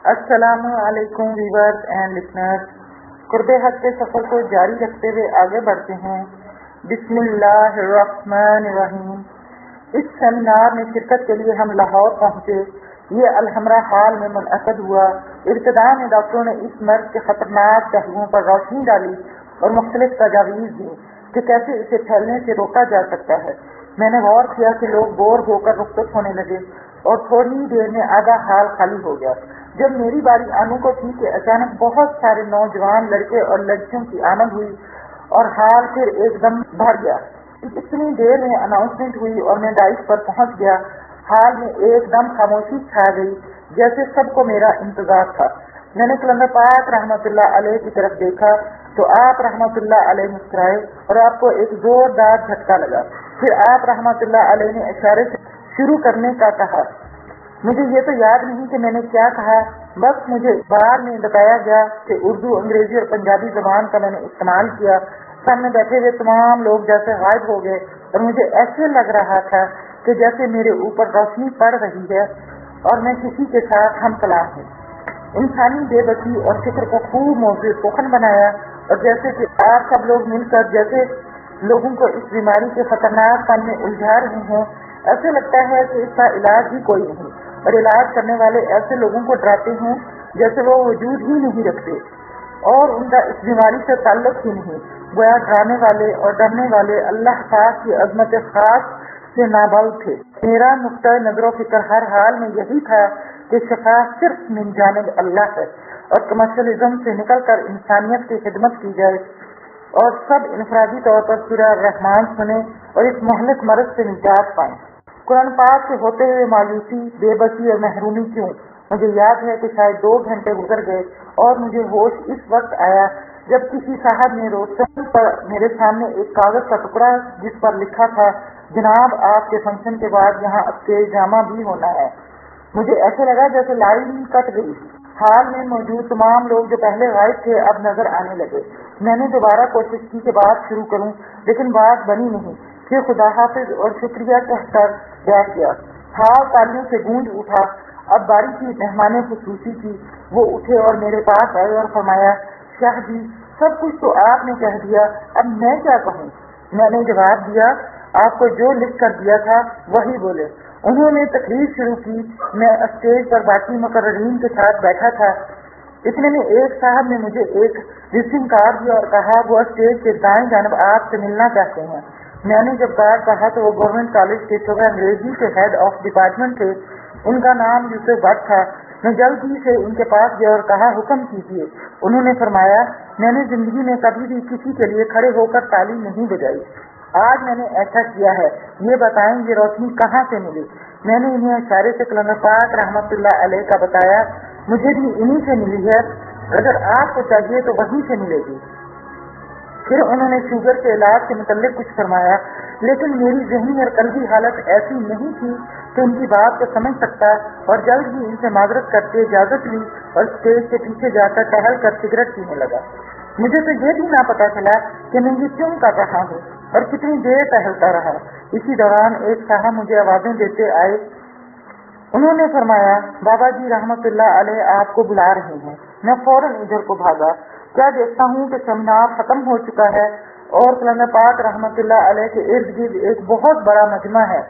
السلام علیکم viewers and listeners, قرب حق کے سفر کو جاری رکھتے ہوئے آگے بڑھتے ہیں۔ بسم اللہ الرحمن الرحیم۔ اس سیمینار میں شرکت کے لیے ہم لاہور پہنچے۔ یہ الحمرا ہال میں منعقد ہوا۔ ابتدا میں ڈاکٹروں نے اس مرض کے خطرناک پہلوؤں پر روشنی ڈالی اور مختلف تجاویز دی کہ کیسے اسے پھیلنے سے روکا جا سکتا ہے۔ میں نے غور کیا کہ لوگ بور ہو کر رخصت ہونے لگے اور تھوڑی دیر میں آدھا ہال خالی ہو گیا۔ جب میری باری آنے کو تھی کہ اچانک بہت سارے نوجوان لڑکے اور لڑکیوں کی آمد ہوئی اور ہال پھر ایک دم بھر گیا۔ اتنی دیر میں اناؤنسمنٹ ہوئی اور میں ڈائس پر پہنچ گیا۔ ہال میں ایک دم خاموشی چھا گئی، جیسے سب کو میرا انتظار تھا۔ میں نے کلندر پاک رحمۃ اللہ علیہ کی طرف دیکھا تو آپ رحمۃ اللہ علیہ مسکرائے اور آپ کو ایک زوردار جھٹکا لگا۔ پھر آپ رحمۃ اللہ علیہ نے اشارے سے شروع کرنے کا کہا۔ مجھے یہ تو یاد نہیں کہ میں نے کیا کہا، بس مجھے بار میں بتایا گیا کہ اردو، انگریزی اور پنجابی زبان کا میں نے استعمال کیا۔ سامنے بیٹھے ہوئے تمام لوگ جیسے غائب ہو گئے اور مجھے ایسے لگ رہا تھا کہ جیسے میرے اوپر روشنی پڑ رہی ہے اور میں کسی کے ساتھ ہم کلام ہوں۔ انسانی بے بسی اور فکر کو خوب موضوع سخن بنایا اور جیسے کہ آپ سب لوگ مل کر جیسے لوگوں کو اس بیماری کے خطرناک کام میں الجھا رہے ہیں، ایسے لگتا ہے کہ اس کا علاج ہی کوئی نہیں اور علاج کرنے والے ایسے لوگوں کو ڈراتے ہیں جیسے وہ وجود ہی نہیں رکھتے اور ان کا اس بیماری سے تعلق ہی نہیں۔ گویا ڈرانے والے اور ڈرنے والے اللہ پاک کی عظمت خاص سے ناباؤ تھے۔ میرا نقطۂ نظر و فکر ہر حال میں یہی تھا کہ شفا صرف من جانب اللہ ہے اور کمرشلزم سے نکل کر انسانیت کی خدمت کی جائے اور سب انفرادی طور پر سورہ الرحمن سنیں اور اس مہلک مرض سے نجات پائیں۔ قرآن پاک سے ہوتے ہوئے مایوسی، بے بسی اور محرومی کیوں؟ مجھے یاد ہے کہ شاید 2 گھنٹے گزر گئے اور مجھے ہوش اس وقت آیا جب کسی صاحب نے روشن پر میرے سامنے ایک کاغذ کا ٹکڑا جس پر لکھا تھا، جناب آپ کے فنکشن کے بعد یہاں اسٹیج ڈرامہ بھی ہونا ہے۔ مجھے ایسے لگا جیسے لائن کٹ گئی۔ حال میں موجود تمام لوگ جو پہلے غائب تھے اب نظر آنے لگے۔ میں نے دوبارہ کوشش کی کہ بات شروع کروں لیکن بات بنی نہیں۔ پھر خدا حافظ اور شکریہ کہہ کر بیٹھ گیا۔ حال تالیوں سے گونج اٹھا۔ اب باری کی مہمان خصوصی کی۔ وہ اٹھے اور میرے پاس آئے اور فرمایا، شاہ جی سب کچھ تو آپ نے کہہ دیا، اب میں کیا کہوں؟ میں نے جواب دیا، آپ کو جو لکھ کر دیا تھا وہی بولے۔ انہوں نے تقریر شروع کی۔ میں اسٹیج پر باقی مقررین کے ساتھ بیٹھا تھا۔ اتنے میں ایک صاحب نے مجھے ایک وزٹنگ کارڈ دیا اور کہا وہ اسٹیج کے دائیں جانب آپ سے ملنا چاہتے ہیں۔ میں نے جب کارڈ کہا تو وہ گورنمنٹ کالج کے شعبہ انگریزی کے ہیڈ آف ڈپارٹمنٹ تھے، ان کا نام یوسف بٹ تھا۔ میں جلدی سے ان کے پاس گیا اور کہا، حکم کیجیے۔ انہوں نے فرمایا، میں نے زندگی میں کبھی بھی کسی کے لیے کھڑے ہو کر تالی نہیں بجائی، آج میں نے ایسا کیا ہے۔ یہ بتائیں یہ روشنی کہاں سے ملی؟ میں نے انہیں اشارے سے کلندر پاک رحمۃ اللہ علیہ کا بتایا، مجھے بھی انہی سے ملی ہے، اگر آپ کو چاہیے تو وہیں سے ملے گی۔ پھر انہوں نے شوگر کے علاج کے متعلق کچھ فرمایا، لیکن میری ذہنی اور قلبی حالت ایسی نہیں تھی کہ ان کی بات کو سمجھ سکتا اور جلد ہی ان سے معذرت کرتے اجازت لی اور اسٹیج کے پیچھے جا کر ٹہل کر سگریٹ پینے لگا۔ مجھے تو یہ بھی نہ پتا چلا کہ میں یہ کیوں کر رہا ہوں اور کتنی دیر ٹہلتا رہا۔ اسی دوران ایک صاحب مجھے آوازیں دیتے آئے۔ انہوں نے فرمایا، بابا جی رحمت اللہ علیہ آپ کو بلا رہے ہیں۔ میں فوراً ادھر کو بھاگا۔ کیا دیکھتا ہوں کہ سیمینار ختم ہو چکا ہے اور کلندر پاک رحمت اللہ علیہ کے ارد گرد ایک بہت بڑا مجمع ہے۔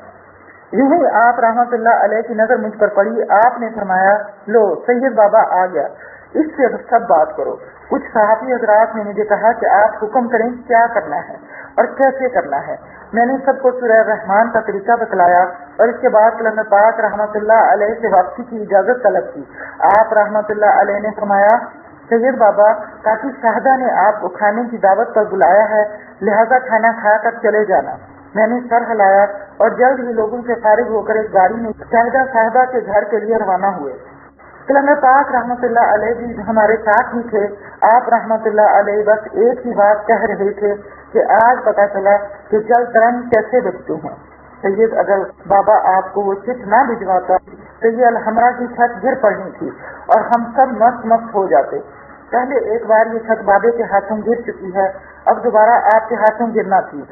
یوں ہی آپ رحمت اللہ علیہ کی نظر مجھ پر پڑی۔ آپ نے فرمایا، لو سید بابا آ گیا، اس سے سب بات کرو۔ کچھ صحافی حضرات نے مجھے کہا کہ آپ حکم کریں کیا کرنا ہے اور کیسے کرنا ہے۔ میں نے سب کو سورہ الرحمن کا طریقہ بتلایا اور اس کے بعد کلندر پاک رحمت اللہ علیہ سے واپسی کی اجازت طلب کی۔ آپ رحمت اللہ علیہ نے فرمایا، سید بابا کافی شاہدہ نے آپ کو کھانے کی دعوت پر بلایا ہے، لہذا کھانا کھا کر چلے جانا۔ میں نے سر ہلایا اور جلد ہی لوگوں سے فارغ ہو کر ایک گاڑی میں شاہدہ صاحبہ کے گھر کے لیے روانہ ہوئے۔ کلندر پاک رحمت اللہ علیہ بھی ہمارے ساتھ ہی تھے۔ آپ رحمت اللہ علیہ بس ایک ہی بات کہہ رہے تھے کہ آج پتا چلا کہ جل درم کیسے بچتے ہیں۔ سید اگر بابا آپ کو وہ چٹ نہ بھجواتا تو یہ الحمرا کی چھت گر پڑنی تھی اور ہم سب مست مست ہو جاتے۔ پہلے ایک بار یہ چھت بابے کے ہاتھوں گر چکی ہے، اب دوبارہ آپ کے ہاتھوں گرنا تھی۔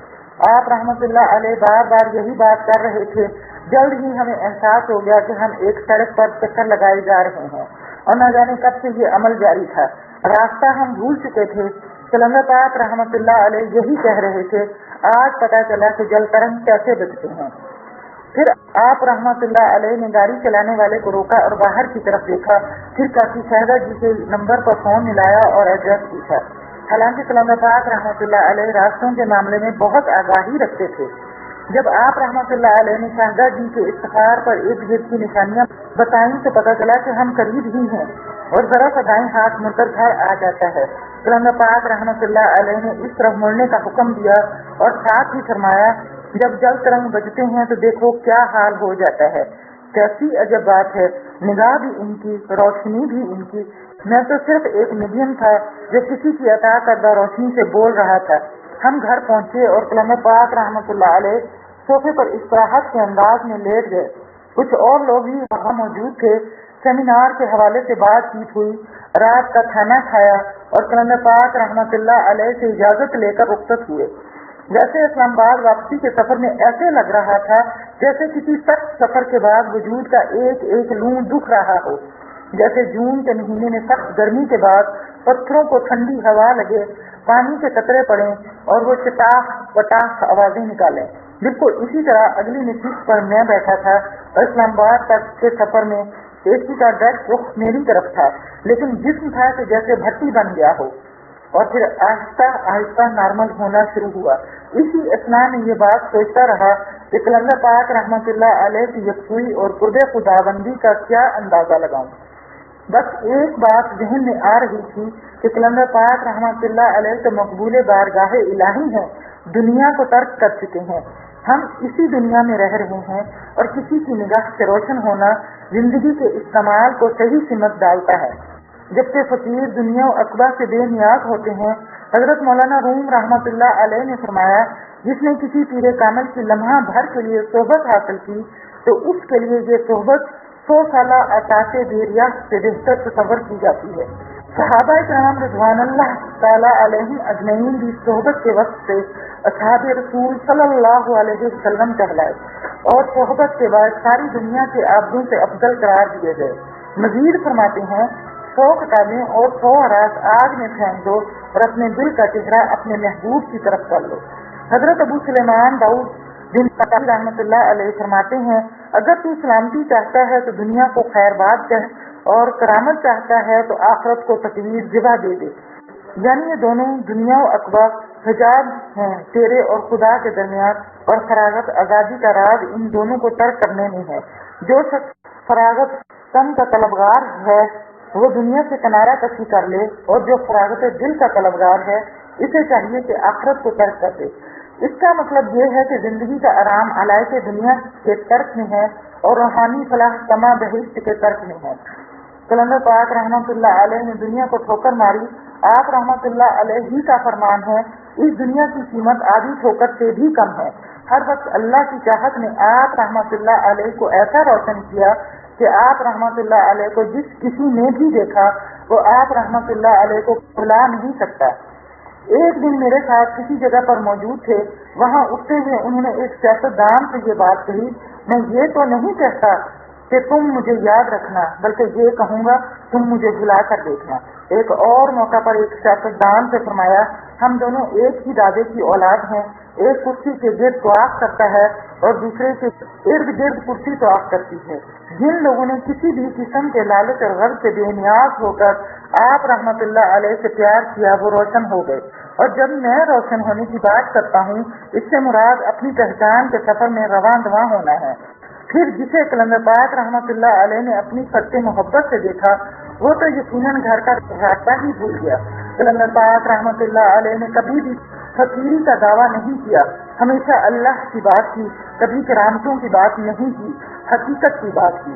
آپ رحمت اللہ علیہ بار بار یہی بات کر رہے تھے۔ جلد ہی ہمیں احساس ہو گیا کہ ہم ایک سڑک پر چکر لگائے جا رہے ہیں۔ اور نہ جانے کب سے یہ عمل جاری تھا۔ راستہ ہم بھول چکے تھے۔ کلندر پاک رحمت اللہ علیہ یہی کہہ رہے تھے، آج پتہ چلا کہ جل ترنگ کیسے بچتے ہیں۔ پھر آپ رحمت اللہ علیہ نے گاڑی چلانے والے کو روکا اور باہر کی طرف دیکھا، پھر کافی شہزہ جی کے نمبر پر فون ملایا اور ایڈریس پوچھا۔ حالانکہ کلندر پاک رحمت اللہ علیہ راستوں کے معاملے میں بہت آگاہی رکھتے تھے۔ جب آپ رحمت اللہ علیہ نے شہزہ جی کے استفار پر ارد گرد کی نشانیاں بتائیں تو پتہ چلا کہ ہم قریب ہی ہیں اور ذرا سا دائیں ہاتھ مڑ کر گھر آ جاتا ہے۔ کلندر پاک رحمت اللہ علیہ نے اس طرف مڑنے کا حکم دیا اور ساتھ ہی فرمایا، جب جل ترنگ بجتے ہیں تو دیکھو کیا حال ہو جاتا ہے۔ کیسی عجب بات ہے، نگاہ بھی ان کی، روشنی بھی ان کی۔ میں تو صرف ایک میڈیم تھا جو کسی کی عطا کردہ روشنی سے بول رہا تھا۔ ہم گھر پہنچے اور کلندر پاک رحمت اللہ علیہ صوفے پر استراحت کے انداز میں لیٹ گئے۔ کچھ اور لوگ بھی وہاں موجود تھے۔ سیمینار کے حوالے سے بات چیت ہوئی، رات کا کھانا کھایا اور کلندر پاک رحمت اللہ علیہ سے اجازت لے کر رخصت ہوئے۔ جیسے اسلام آباد واپسی کے سفر میں ایسے لگ رہا تھا جیسے کسی سخت سفر کے بعد وجود کا ایک ایک لوں دکھ رہا ہو، جیسے جون کے مہینے میں سخت گرمی کے بعد پتھروں کو ٹھنڈی ہوا لگے، پانی کے قطرے پڑیں اور وہ چٹاخ پٹاخ آوازیں نکالیں۔ بالکل اسی طرح اگلی نشست پر میں بیٹھا تھا اور اسلام آباد تک کے سفر میں اے سی کا ڈائریکٹ رخ میری طرف تھا، لیکن جسم تھا کہ جیسے بھٹی بن گیا ہو، اور پھر آہستہ آہستہ نارمل ہونا شروع ہوا۔ اسی اثناء میں یہ بات سوچتا رہا کہ کلندر پاک رحمت اللہ علیہ کی یکسوئی اور قرب خداوندی کا کیا اندازہ لگاؤں۔ بس ایک بات ذہن میں آ رہی تھی کہ کلندر پاک رحمت اللہ علیہ تو مقبول بارگاہ الہی ہیں، دنیا کو ترک کر چکے ہیں۔ ہم اسی دنیا میں رہ رہے ہیں اور کسی کی نگاہ سے روشن ہونا زندگی کے استعمال کو صحیح سمت ڈالتا ہے، جبکہ فقیر دنیا و عقبہ سے بے نیاز ہوتے ہیں۔ حضرت مولانا روم رحمت اللہ علیہ نے فرمایا، جس نے کسی پیر کامل کی لمحہ بھر کے لیے صحبت حاصل کی تو اس کے لیے یہ صحبت 100 سالہ عطاء بیریاح سے بہتر تصور کی جاتی ہے۔ صحابہ کرام رضوان اللہ تعالیٰ علیہ اجمعین بھی صحبت کے وقت سے اصحاب رسول صلی اللہ علیہ وسلم کہلائے اور صحبت کے بعد ساری دنیا کے عابدوں سے افضل قرار دیے گئے۔ مزید فرماتے ہیں، 100 کتابیں اور 100 راز آگ میں پھینک دو اور اپنے دل کا چہرہ اپنے محبوب کی طرف کر لو۔ حضرت ابو سلیمان داؤد بن قطع رحمت اللہ علیہ فرماتے ہیں، اگر تو سلامتی چاہتا ہے تو دنیا کو خیر بات کہہ اور کرامت چاہتا ہے تو آخرت کو تکلیف جبا دے دے۔ یعنی یہ دونوں دنیا و عقبہ حجاب ہیں تیرے اور خدا کے درمیان، اور فراغت آزادی کا راز ان دونوں کو ترک کرنے میں ہے۔ جو شخص فراغت تن کا طلبگار ہے وہ دنیا سے کنارہ کشی کر لے، اور جو فراغت دل کا طلبگار ہے اسے چاہیے کہ آخرت کو ترک کر دے۔ اس کا مطلب یہ ہے کہ زندگی کا آرام علائق دنیا کے ترک میں ہے اور روحانی فلاح تما بہشت کے ترک میں ہے۔ کلندر پاک رحمت اللہ علیہ نے دنیا کو ٹھوکر ماری۔ آپ رحمت اللہ علیہ ہی کا فرمان ہے، اس دنیا کی قیمت آدھی ٹھوکر سے بھی کم ہے۔ ہر وقت اللہ کی چاہت نے آپ رحمت اللہ علیہ کو ایسا روشن کیا کہ آپ رحمت اللہ علیہ کو جس کسی نے بھی دیکھا وہ آپ رحمت اللہ علیہ کو بھلا نہیں سکتا۔ ایک دن میرے ساتھ کسی جگہ پر موجود تھے، وہاں اٹھتے ہوئے انہوں نے ایک سیاستدان سے یہ بات کہی، میں یہ تو نہیں کہتا کہ تم مجھے یاد رکھنا، بلکہ یہ کہوں گا تم مجھے بھلا کر دیکھنا۔ ایک اور موقع پر ایک سیاستدان سے فرمایا، ہم دونوں ایک ہی دادے کی اولاد ہیں، ایک کرسی کے گرد طواف کرتا ہے اور دوسرے کے ارد گرد کرسی طواف کرتی ہے۔ جن لوگوں نے کسی بھی قسم کے لالچ اور غرض سے بے نیاز ہو کر آپ رحمت اللہ علیہ سے پیار کیا وہ روشن ہو گئے، اور جب میں روشن ہونے کی بات کرتا ہوں اس سے مراد اپنی پہچان کے سفر میں رواں دواں ہونا ہے۔ پھر جسے کلندر پاک رحمت اللہ علیہ نے اپنی خط محبت سے دیکھا وہ تو یقیناً گھر کا راستہ ہی بھول گیا۔ کلندر پاک رحمت اللہ علیہ نے کبھی بھی فقیری کا دعویٰ نہیں کیا، ہمیشہ اللہ کی بات کی، کبھی کرامتوں کی بات نہیں کی، حقیقت کی بات کی۔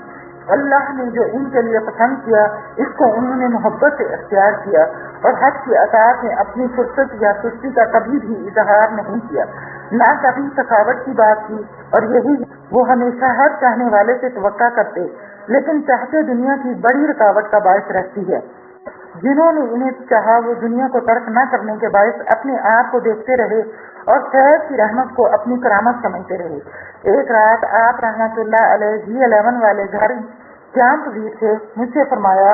اللہ نے جو ان کے لیے پسند کیا اس کو انہوں نے محبت سے اختیار کیا، اور حق کی اطاعت میں اپنی فرصت یا سستی کا کبھی بھی اظہار نہیں کیا، نہ کبھی سخاوت کی بات کی، اور یہی وہ ہمیشہ ہر چاہنے والے سے توقع کرتے، لیکن چاہتے دنیا کی بڑی رکاوٹ کا باعث رہتی ہے۔ جنہوں نے انہیں چاہا وہ دنیا کو ترک نہ کرنے کے باعث اپنے آپ کو دیکھتے رہے اور خیر کی رحمت کو اپنی کرامت سمجھتے رہے۔ ایک رات آپ رحمت اللہ علیہ G11 والے گھر کیمپ بھی تھے، مجھ سے فرمایا